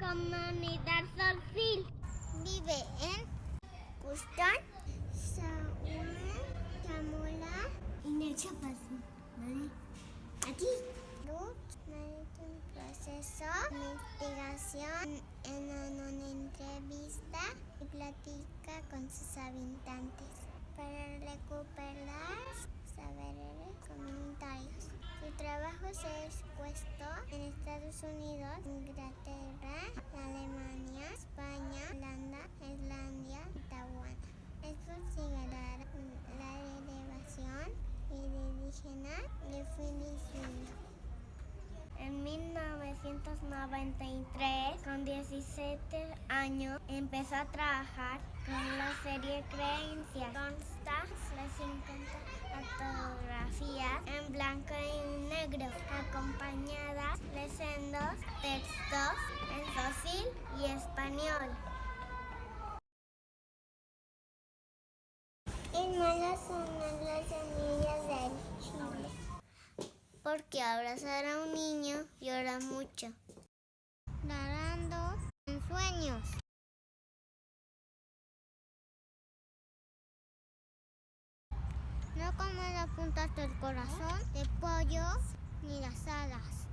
Comunidad Solfil. Vive en Custón, San Juan, Chamula y en el Chiapas. Aquí. Merece un proceso de investigación en una entrevista y platica con sus habitantes para recuperar saberes comunitarios. Su trabajo se ha expuesto en Estados Unidos, Inglaterra, Alemania, España, Holanda, Islandia y Taiwán. Es considerada la delegación indígena de Filipinas. En 1993, con 17 años, empezó a trabajar con la serie Creencias. Consta de 50 fotografías en blanco y negro, acompañadas de sendos textos en fósil y español. Hermanas son las semillas del Chile. Porque abrazar a un niño llora mucho. Narrando en sueños. No comer las puntas del corazón, de pollo ni las alas.